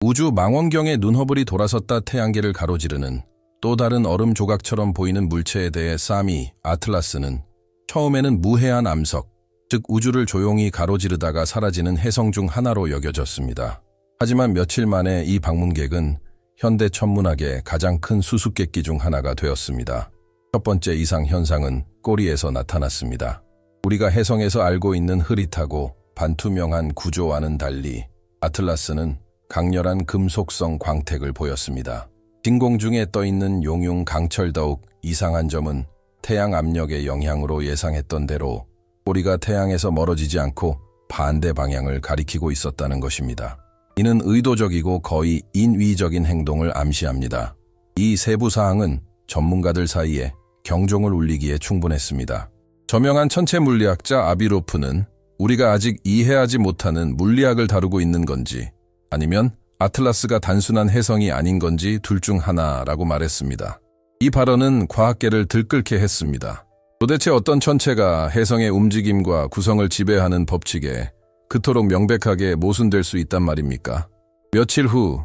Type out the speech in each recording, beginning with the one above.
우주 망원경의 눈허블이 돌아섰다 태양계를 가로지르는 또 다른 얼음 조각처럼 보이는 물체에 대해 사미, 아틀라스는 처음에는 무해한 암석, 즉 우주를 조용히 가로지르다가 사라지는 혜성 중 하나로 여겨졌습니다. 하지만 며칠 만에 이 방문객은 현대 천문학의 가장 큰 수수께끼 중 하나가 되었습니다. 첫 번째 이상 현상은 꼬리에서 나타났습니다. 우리가 혜성에서 알고 있는 흐릿하고 반투명한 구조와는 달리 아틀라스는 강렬한 금속성 광택을 보였습니다. 진공 중에 떠있는 용융 강철. 더욱 이상한 점은 태양 압력의 영향으로 예상했던 대로 꼬리가 태양에서 멀어지지 않고 반대 방향을 가리키고 있었다는 것입니다. 이는 의도적이고 거의 인위적인 행동을 암시합니다. 이 세부 사항은 전문가들 사이에 경종을 울리기에 충분했습니다. 저명한 천체 물리학자 아비로프는 우리가 아직 이해하지 못하는 물리학을 다루고 있는 건지 아니면 아틀라스가 단순한 혜성이 아닌 건지 둘 중 하나라고 말했습니다. 이 발언은 과학계를 들끓게 했습니다. 도대체 어떤 천체가 혜성의 움직임과 구성을 지배하는 법칙에 그토록 명백하게 모순될 수 있단 말입니까? 며칠 후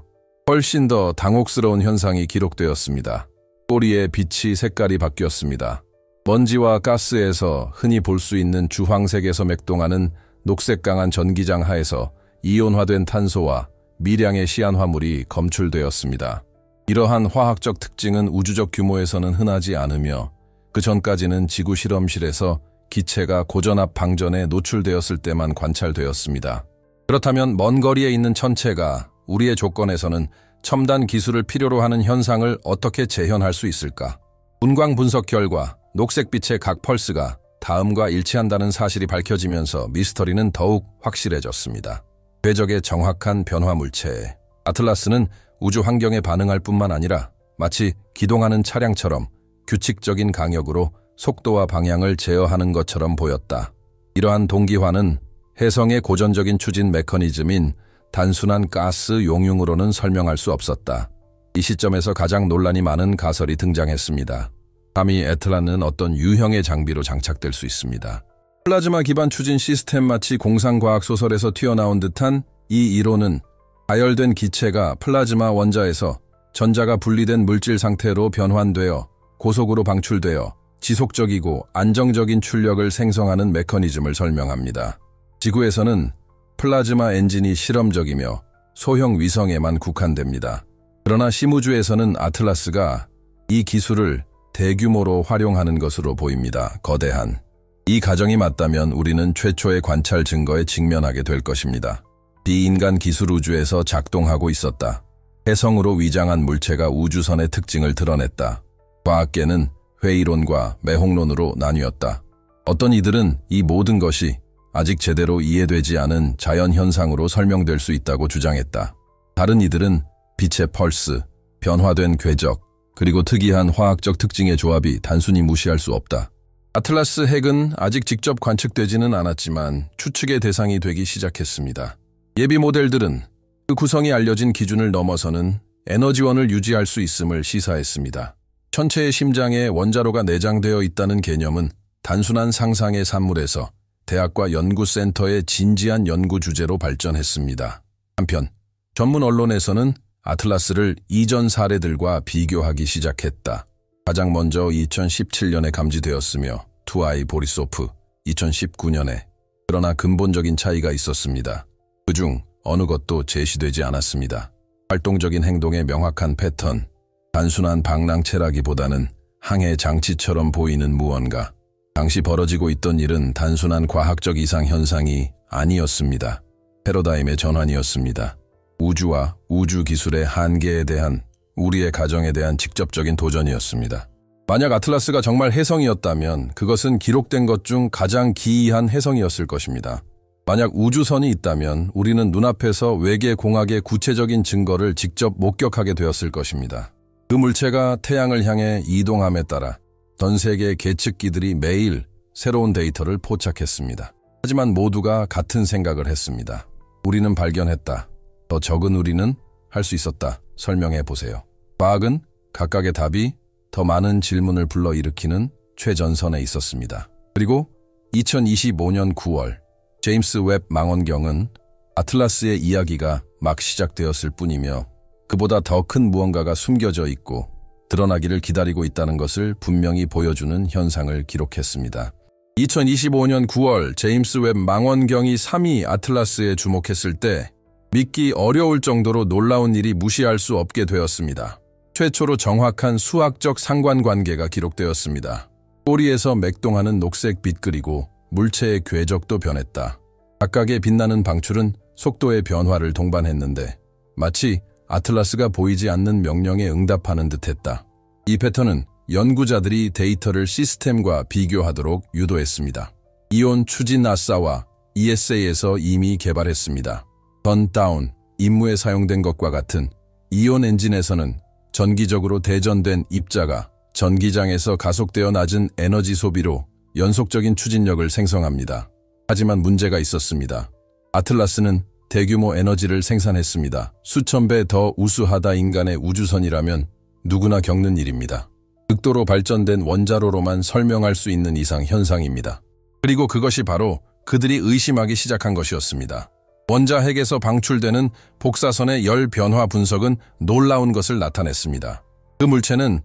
훨씬 더 당혹스러운 현상이 기록되었습니다. 꼬리의 빛이 색깔이 바뀌었습니다. 먼지와 가스에서 흔히 볼 수 있는 주황색에서 맥동하는 녹색 강한 전기장 하에서 이온화된 탄소와 미량의 시안화물이 검출되었습니다. 이러한 화학적 특징은 우주적 규모에서는 흔하지 않으며 그 전까지는 지구 실험실에서 기체가 고전압 방전에 노출되었을 때만 관찰되었습니다. 그렇다면 먼 거리에 있는 천체가 우리의 조건에서는 첨단 기술을 필요로 하는 현상을 어떻게 재현할 수 있을까? 분광 분석 결과 녹색빛의 각 펄스가 다음과 일치한다는 사실이 밝혀지면서 미스터리는 더욱 확실해졌습니다. 궤적의 정확한 변화 물체에 아틀라스는 우주 환경에 반응할 뿐만 아니라 마치 기동하는 차량처럼 규칙적인 강역으로 속도와 방향을 제어하는 것처럼 보였다. 이러한 동기화는 혜성의 고전적인 추진 메커니즘인 단순한 가스 용융으로는 설명할 수 없었다. 이 시점에서 가장 논란이 많은 가설이 등장했습니다. 감히 에틀라는 어떤 유형의 장비로 장착될 수 있습니다. 플라즈마 기반 추진 시스템. 마치 공상과학 소설에서 튀어나온 듯한 이 이론은 가열된 기체가 플라즈마 원자에서 전자가 분리된 물질 상태로 변환되어 고속으로 방출되어 지속적이고 안정적인 출력을 생성하는 메커니즘을 설명합니다. 지구에서는 플라즈마 엔진이 실험적이며 소형 위성에만 국한됩니다. 그러나 심우주에서는 아틀라스가 이 기술을 대규모로 활용하는 것으로 보입니다. 거대한. 이 가정이 맞다면 우리는 최초의 관찰 증거에 직면하게 될 것입니다. 비인간 기술 우주에서 작동하고 있었다. 혜성으로 위장한 물체가 우주선의 특징을 드러냈다. 과학계는 회의론과 매혹론으로 나뉘었다. 어떤 이들은 이 모든 것이 아직 제대로 이해되지 않은 자연현상으로 설명될 수 있다고 주장했다. 다른 이들은 빛의 펄스, 변화된 궤적, 그리고 특이한 화학적 특징의 조합이 단순히 무시할 수 없다. 아틀라스 핵은 아직 직접 관측되지는 않았지만 추측의 대상이 되기 시작했습니다. 예비 모델들은 그 구성이 알려진 기준을 넘어서는 에너지원을 유지할 수 있음을 시사했습니다. 천체의 심장에 원자로가 내장되어 있다는 개념은 단순한 상상의 산물에서 대학과 연구센터의 진지한 연구 주제로 발전했습니다. 한편 전문 언론에서는 아틀라스를 이전 사례들과 비교하기 시작했다. 가장 먼저 2017년에 감지되었으며 투아이 보리소프 2019년에. 그러나 근본적인 차이가 있었습니다. 그중 어느 것도 제시되지 않았습니다. 활동적인 행동의 명확한 패턴, 단순한 방랑체라기보다는 항해 장치처럼 보이는 무언가. 당시 벌어지고 있던 일은 단순한 과학적 이상 현상이 아니었습니다. 패러다임의 전환이었습니다. 우주와 우주 기술의 한계에 대한, 우리의 가정에 대한 직접적인 도전이었습니다. 만약 아틀라스가 정말 혜성이었다면 그것은 기록된 것 중 가장 기이한 혜성이었을 것입니다. 만약 우주선이 있다면 우리는 눈앞에서 외계 공학의 구체적인 증거를 직접 목격하게 되었을 것입니다. 그 물체가 태양을 향해 이동함에 따라 전 세계의 계측기들이 매일 새로운 데이터를 포착했습니다. 하지만 모두가 같은 생각을 했습니다. 우리는 발견했다. 더 적은 우리는 할 수 있었다. 설명해 보세요. 과학은 각각의 답이 더 많은 질문을 불러일으키는 최전선에 있었습니다. 그리고 2025년 9월 제임스 웹 망원경은 아틀라스의 이야기가 막 시작되었을 뿐이며 그보다 더 큰 무언가가 숨겨져 있고 드러나기를 기다리고 있다는 것을 분명히 보여주는 현상을 기록했습니다. 2025년 9월 제임스 웹 망원경이 3위 아틀라스에 주목했을 때 믿기 어려울 정도로 놀라운 일이 무시할 수 없게 되었습니다. 최초로 정확한 수학적 상관관계가 기록되었습니다. 꼬리에서 맥동하는 녹색 빛 그리고 물체의 궤적도 변했다. 각각의 빛나는 방출은 속도의 변화를 동반했는데 마치 아틀라스가 보이지 않는 명령에 응답하는 듯했다. 이 패턴은 연구자들이 데이터를 시스템과 비교하도록 유도했습니다. 이온 추진 아싸와 ESA에서 이미 개발했습니다. 던다운, 임무에 사용된 것과 같은 이온 엔진에서는 전기적으로 대전된 입자가 전기장에서 가속되어 낮은 에너지 소비로 연속적인 추진력을 생성합니다. 하지만 문제가 있었습니다. 아틀라스는 대규모 에너지를 생산했습니다. 수천 배 더 우수하다. 인간의 우주선이라면 누구나 겪는 일입니다. 극도로 발전된 원자로로만 설명할 수 있는 이상 현상입니다. 그리고 그것이 바로 그들이 의심하기 시작한 것이었습니다. 원자핵에서 방출되는 복사선의 열 변화 분석은 놀라운 것을 나타냈습니다. 그 물체는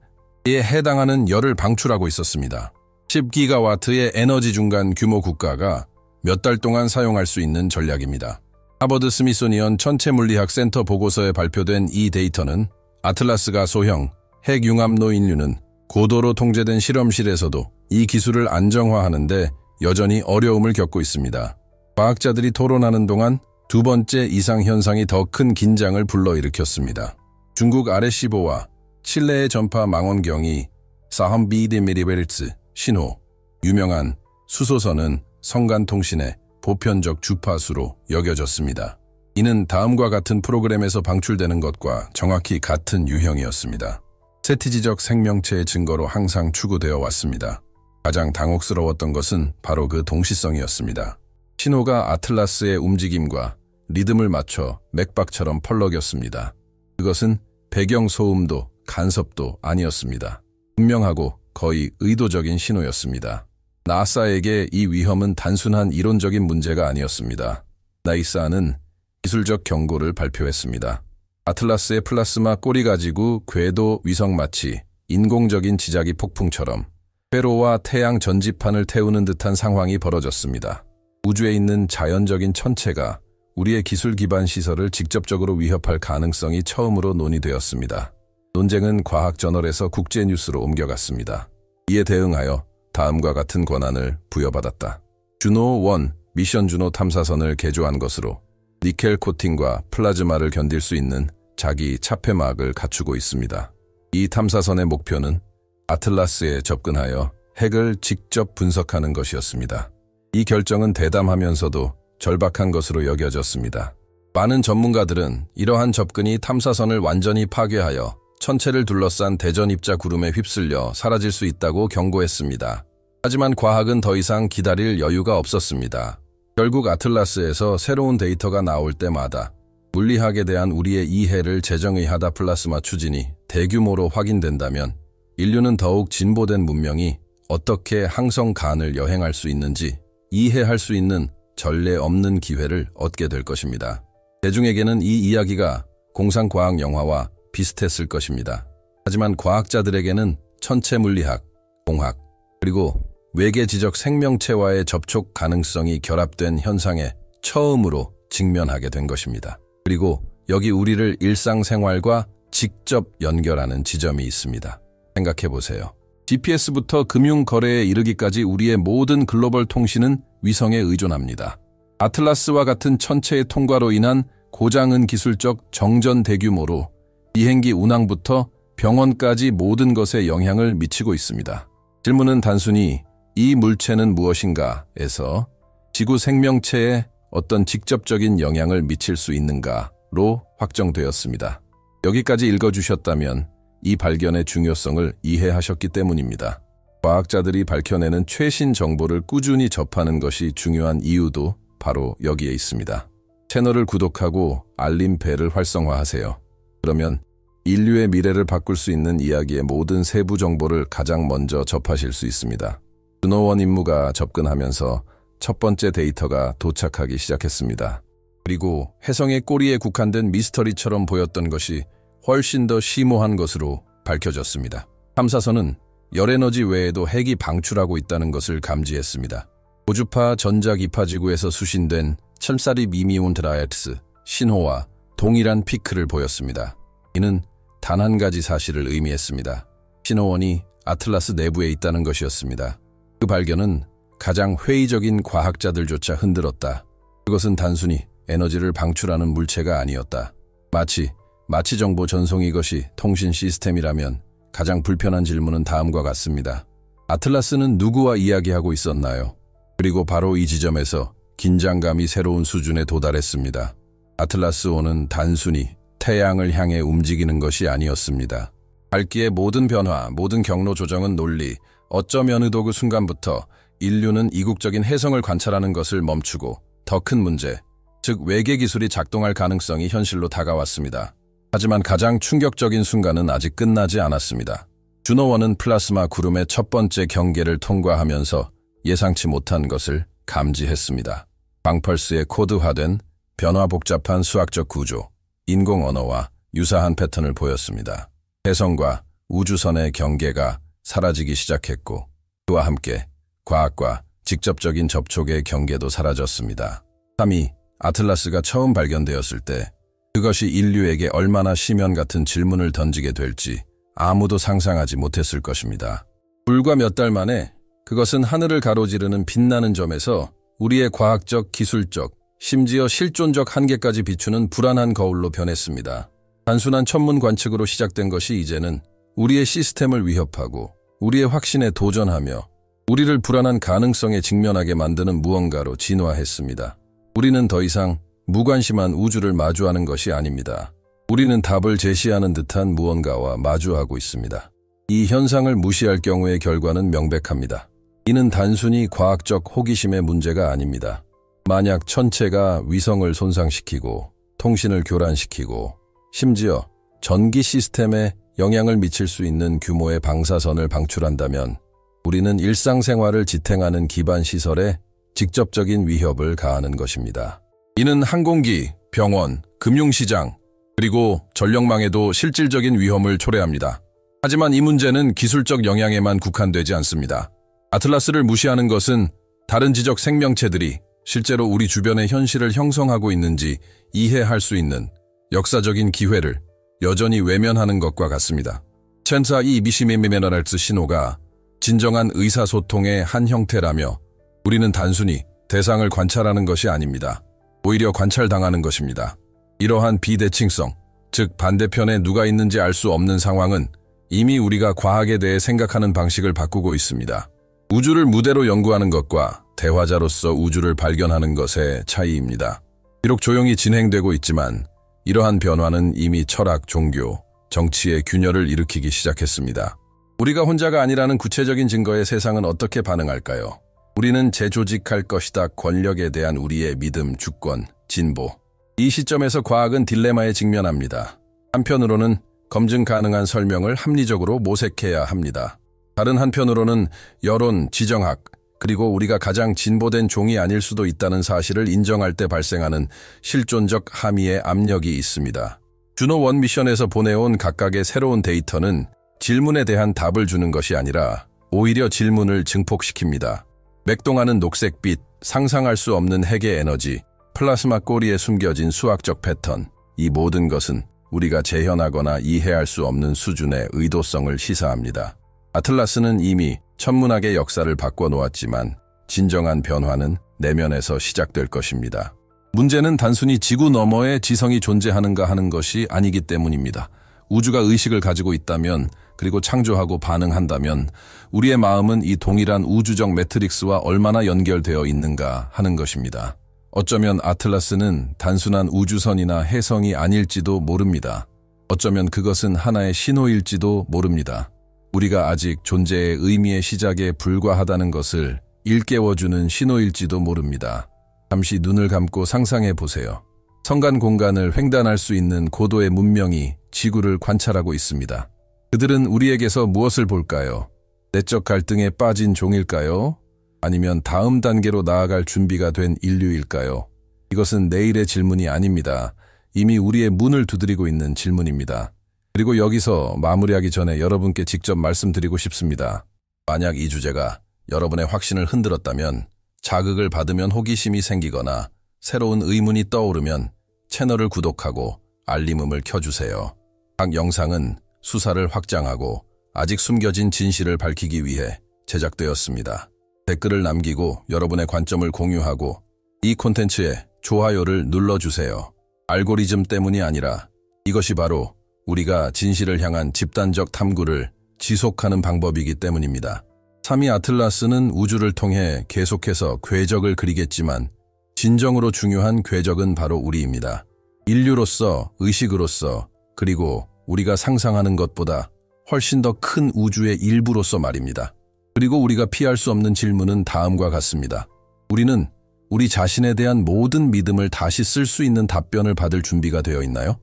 이에 해당하는 열을 방출하고 있었습니다. 10기가와트의 에너지 중간 규모 국가가 몇 달 동안 사용할 수 있는 전략입니다. 하버드 스미소니언 천체물리학 센터 보고서에 발표된 이 데이터는 아틀라스가 소형 핵융합로 인류는 고도로 통제된 실험실에서도 이 기술을 안정화하는데 여전히 어려움을 겪고 있습니다. 과학자들이 토론하는 동안 두 번째 이상현상이 더 큰 긴장을 불러일으켰습니다. 중국 아레시보와 칠레의 전파 망원경이 400mm 신호, 유명한 수소선은 성간통신의 보편적 주파수로 여겨졌습니다. 이는 다음과 같은 프로그램에서 방출되는 것과 정확히 같은 유형이었습니다. 세티지적 생명체의 증거로 항상 추구되어 왔습니다. 가장 당혹스러웠던 것은 바로 그 동시성이었습니다. 신호가 아틀라스의 움직임과 리듬을 맞춰 맥박처럼 펄럭였습니다. 그것은 배경소음도 간섭도 아니었습니다. 분명하고 거의 의도적인 신호였습니다. 나사에게 이 위험은 단순한 이론적인 문제가 아니었습니다. 나이사는 기술적 경고를 발표했습니다. 아틀라스의 플라스마 꼬리 가지고 궤도 위성 마치 인공적인 지자기 폭풍처럼 회로와 태양 전지판을 태우는 듯한 상황이 벌어졌습니다. 우주에 있는 자연적인 천체가 우리의 기술 기반 시설을 직접적으로 위협할 가능성이 처음으로 논의되었습니다. 논쟁은 과학저널에서 국제뉴스로 옮겨갔습니다. 이에 대응하여 다음과 같은 권한을 부여받았다. 주노-1 미션 주노 탐사선을 개조한 것으로 니켈 코팅과 플라즈마를 견딜 수 있는 자기 차폐막을 갖추고 있습니다. 이 탐사선의 목표는 아틀라스에 접근하여 핵을 직접 분석하는 것이었습니다. 이 결정은 대담하면서도 절박한 것으로 여겨졌습니다. 많은 전문가들은 이러한 접근이 탐사선을 완전히 파괴하여 천체를 둘러싼 대전 입자 구름에 휩쓸려 사라질 수 있다고 경고했습니다. 하지만 과학은 더 이상 기다릴 여유가 없었습니다. 결국 아틀라스에서 새로운 데이터가 나올 때마다 물리학에 대한 우리의 이해를 재정의하다 플라스마 추진이 대규모로 확인된다면 인류는 더욱 진보된 문명이 어떻게 항성간을 여행할 수 있는지 이해할 수 있는 전례 없는 기회를 얻게 될 것입니다. 대중에게는 이 이야기가 공상과학 영화와 비슷했을 것입니다. 하지만 과학자들에게는 천체 물리학, 공학, 그리고 외계 지적 생명체와의 접촉 가능성이 결합된 현상에 처음으로 직면하게 된 것입니다. 그리고 여기 우리를 일상생활과 직접 연결하는 지점이 있습니다. 생각해보세요. GPS부터 금융거래에 이르기까지 우리의 모든 글로벌 통신은 위성에 의존합니다. 아틀라스와 같은 천체의 통과로 인한 고장은 기술적 정전 대규모로 비행기 운항부터 병원까지 모든 것에 영향을 미치고 있습니다. 질문은 단순히 이 물체는 무엇인가에서 지구 생명체에 어떤 직접적인 영향을 미칠 수 있는가로 확정되었습니다. 여기까지 읽어주셨다면 이 발견의 중요성을 이해하셨기 때문입니다. 과학자들이 밝혀내는 최신 정보를 꾸준히 접하는 것이 중요한 이유도 바로 여기에 있습니다. 채널을 구독하고 알림벨을 활성화하세요. 그러면 인류의 미래를 바꿀 수 있는 이야기의 모든 세부 정보를 가장 먼저 접하실 수 있습니다. 주노-1 임무가 접근하면서 첫 번째 데이터가 도착하기 시작했습니다. 그리고 혜성의 꼬리에 국한된 미스터리처럼 보였던 것이 훨씬 더 심오한 것으로 밝혀졌습니다. 탐사선은 열에너지 외에도 핵이 방출하고 있다는 것을 감지했습니다. 고주파 전자기파지구에서 수신된 첨사리 미미온트라엑스 신호와 동일한 피크를 보였습니다. 이는 단 한 가지 사실을 의미했습니다. 신호원이 아틀라스 내부에 있다는 것이었습니다. 그 발견은 가장 회의적인 과학자들조차 흔들었다. 그것은 단순히 에너지를 방출하는 물체가 아니었다. 마치 정보 전송이 것이 통신 시스템이라면 가장 불편한 질문은 다음과 같습니다. 아틀라스는 누구와 이야기하고 있었나요? 그리고 바로 이 지점에서 긴장감이 새로운 수준에 도달했습니다. 아틀라스5는 단순히 태양을 향해 움직이는 것이 아니었습니다. 밝기의 모든 변화, 모든 경로 조정은 논리, 어쩌면 어느 그 순간부터 인류는 이국적인 혜성을 관찰하는 것을 멈추고 더 큰 문제, 즉 외계 기술이 작동할 가능성이 현실로 다가왔습니다. 하지만 가장 충격적인 순간은 아직 끝나지 않았습니다. 주노1은 플라스마 구름의 첫 번째 경계를 통과하면서 예상치 못한 것을 감지했습니다. 광펄스의 코드화된 변화 복잡한 수학적 구조, 인공 언어와 유사한 패턴을 보였습니다. 혜성과 우주선의 경계가 사라지기 시작했고 그와 함께 과학과 직접적인 접촉의 경계도 사라졌습니다. 3위, 아틀라스가 처음 발견되었을 때 그것이 인류에게 얼마나 심연 같은 질문을 던지게 될지 아무도 상상하지 못했을 것입니다. 불과 몇 달 만에 그것은 하늘을 가로지르는 빛나는 점에서 우리의 과학적, 기술적, 심지어 실존적 한계까지 비추는 불안한 거울로 변했습니다. 단순한 천문 관측으로 시작된 것이 이제는 우리의 시스템을 위협하고 우리의 확신에 도전하며 우리를 불안한 가능성에 직면하게 만드는 무언가로 진화했습니다. 우리는 더 이상 무관심한 우주를 마주하는 것이 아닙니다. 우리는 답을 제시하는 듯한 무언가와 마주하고 있습니다. 이 현상을 무시할 경우의 결과는 명백합니다. 이는 단순히 과학적 호기심의 문제가 아닙니다. 만약 천체가 위성을 손상시키고 통신을 교란시키고 심지어 전기 시스템에 영향을 미칠 수 있는 규모의 방사선을 방출한다면 우리는 일상생활을 지탱하는 기반 시설에 직접적인 위협을 가하는 것입니다. 이는 항공기, 병원, 금융시장, 그리고 전력망에도 실질적인 위험을 초래합니다. 하지만 이 문제는 기술적 영향에만 국한되지 않습니다. 아틀라스를 무시하는 것은 다른 지적 생명체들이 실제로 우리 주변의 현실을 형성하고 있는지 이해할 수 있는 역사적인 기회를 여전히 외면하는 것과 같습니다. 첸사2 미시메미메너랄스 신호가 진정한 의사소통의 한 형태라며 우리는 단순히 대상을 관찰하는 것이 아닙니다. 오히려 관찰당하는 것입니다. 이러한 비대칭성, 즉 반대편에 누가 있는지 알 수 없는 상황은 이미 우리가 과학에 대해 생각하는 방식을 바꾸고 있습니다. 우주를 무대로 연구하는 것과 대화자로서 우주를 발견하는 것의 차이입니다. 비록 조용히 진행되고 있지만 이러한 변화는 이미 철학, 종교, 정치의 균열을 일으키기 시작했습니다. 우리가 혼자가 아니라는 구체적인 증거에 세상은 어떻게 반응할까요? 우리는 재조직할 것이다. 권력에 대한 우리의 믿음, 주권, 진보. 이 시점에서 과학은 딜레마에 직면합니다. 한편으로는 검증 가능한 설명을 합리적으로 모색해야 합니다. 다른 한편으로는 여론, 지정학, 그리고 우리가 가장 진보된 종이 아닐 수도 있다는 사실을 인정할 때 발생하는 실존적 함의의 압력이 있습니다. 주노1 미션에서 보내온 각각의 새로운 데이터는 질문에 대한 답을 주는 것이 아니라 오히려 질문을 증폭시킵니다. 맥동하는 녹색빛, 상상할 수 없는 핵의 에너지, 플라스마 꼬리에 숨겨진 수학적 패턴, 이 모든 것은 우리가 재현하거나 이해할 수 없는 수준의 의도성을 시사합니다. 아틀라스는 이미 천문학의 역사를 바꿔놓았지만 진정한 변화는 내면에서 시작될 것입니다. 문제는 단순히 지구 너머에 지성이 존재하는가 하는 것이 아니기 때문입니다. 우주가 의식을 가지고 있다면, 그리고 창조하고 반응한다면 우리의 마음은 이 동일한 우주적 매트릭스와 얼마나 연결되어 있는가 하는 것입니다. 어쩌면 아틀라스는 단순한 우주선이나 혜성이 아닐지도 모릅니다. 어쩌면 그것은 하나의 신호일지도 모릅니다. 우리가 아직 존재의 의미의 시작에 불과하다는 것을 일깨워주는 신호일지도 모릅니다. 잠시 눈을 감고 상상해 보세요. 성간 공간을 횡단할 수 있는 고도의 문명이 지구를 관찰하고 있습니다. 그들은 우리에게서 무엇을 볼까요? 내적 갈등에 빠진 종일까요? 아니면 다음 단계로 나아갈 준비가 된 인류일까요? 이것은 내일의 질문이 아닙니다. 이미 우리의 문을 두드리고 있는 질문입니다. 그리고 여기서 마무리하기 전에 여러분께 직접 말씀드리고 싶습니다. 만약 이 주제가 여러분의 확신을 흔들었다면, 자극을 받으면 호기심이 생기거나 새로운 의문이 떠오르면 채널을 구독하고 알림음을 켜주세요. 각 영상은 수사를 확장하고 아직 숨겨진 진실을 밝히기 위해 제작되었습니다. 댓글을 남기고 여러분의 관점을 공유하고 이 콘텐츠에 좋아요를 눌러주세요. 알고리즘 때문이 아니라 이것이 바로 우리가 진실을 향한 집단적 탐구를 지속하는 방법이기 때문입니다. 3위 아틀라스는 우주를 통해 계속해서 궤적을 그리겠지만 진정으로 중요한 궤적은 바로 우리입니다. 인류로서, 의식으로서, 그리고 우리가 상상하는 것보다 훨씬 더 큰 우주의 일부로서 말입니다. 그리고 우리가 피할 수 없는 질문은 다음과 같습니다. 우리는 우리 자신에 대한 모든 믿음을 다시 쓸 수 있는 답변을 받을 준비가 되어 있나요?